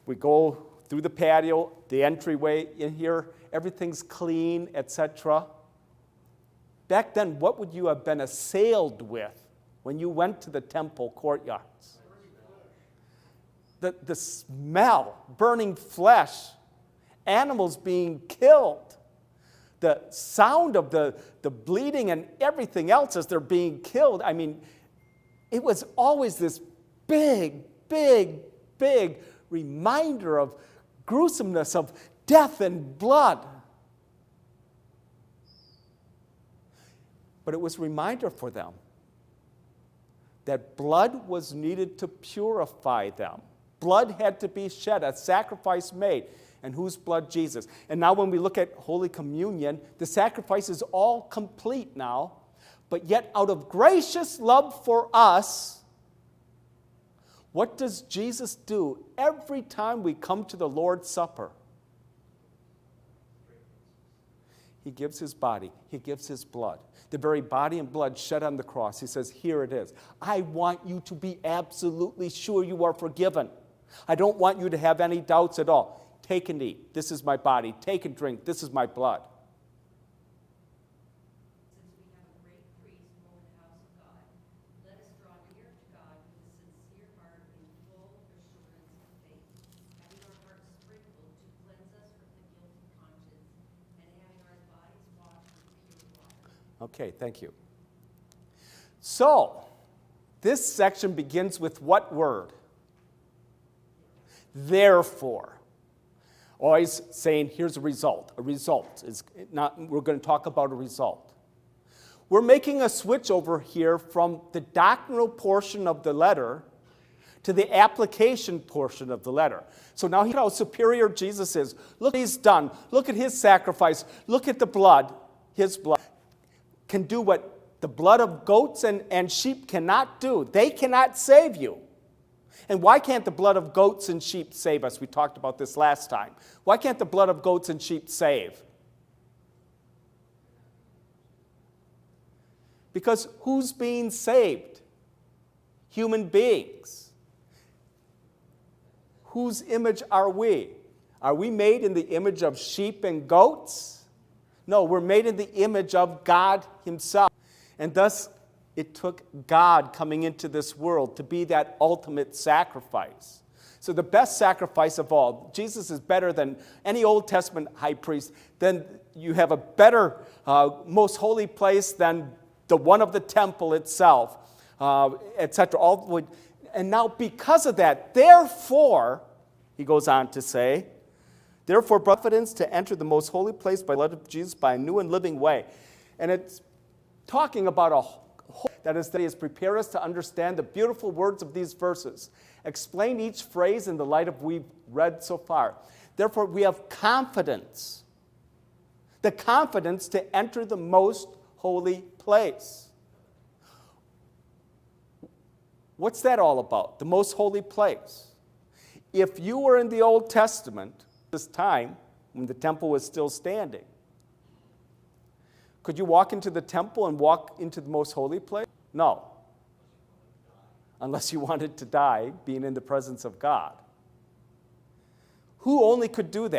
We go through the patio, the entryway in here, everything's clean, etc. Back then, what would you have been assailed with when you went to the temple courtyards? The smell, burning flesh, animals being killed, the sound of the bleeding and everything else as they're being killed. I mean, it was always this big, big, big reminder of gruesomeness, of death and blood. But it was a reminder for them that blood was needed to purify them. Blood had to be shed, a sacrifice made. And whose blood? Jesus. And now when we look at Holy Communion, the sacrifice is all complete now. But yet out of gracious love for us, what does Jesus do every time we come to the Lord's Supper? He gives his body. He gives his blood. The very body and blood shed on the cross. He says, here it is. I want you to be absolutely sure you are forgiven. I don't want you to have any doubts at all. Take and eat. This is my body. Take and drink. This is my blood. Since we have a great priest over the house of God, let us draw near to God with a sincere heart in full assurance of faith, having our hearts sprinkled to cleanse us from the guilty conscience, and having our bodies washed with pure water. Okay, thank you. So, this section begins with what word? Therefore. Always saying, here's a result. A result is not, we're going to talk about a result. We're making a switch over here from the doctrinal portion of the letter to the application portion of the letter. So now, look how superior Jesus is. Look what he's done. Look at his sacrifice. Look at the blood. His blood can do what the blood of goats and sheep cannot do. They cannot save you. And why can't the blood of goats and sheep save us? We talked about this last time. Why can't the blood of goats and sheep save? Because who's being saved? Human beings. Whose image are we? Are we made in the image of sheep and goats? No, we're made in the image of God himself. And thus, it took God coming into this world to be that ultimate sacrifice. So the best sacrifice of all, Jesus is better than any Old Testament high priest. Then you have a better, most holy place than the one of the temple itself, etc. And now because of that, therefore, he goes on to say, therefore, confidence to enter the most holy place by the blood of Jesus by a new and living way. And it's talking about a that is prepare us to understand the beautiful words of these verses. Explain each phrase in the light of what we've read so far. Therefore, we have confidence. The confidence to enter the most holy place. What's that all about? The most holy place. If you were in the Old Testament, this time, when the temple was still standing, could you walk into the temple and walk into the most holy place? No. Unless you wanted to die being in the presence of God. Who only could do that?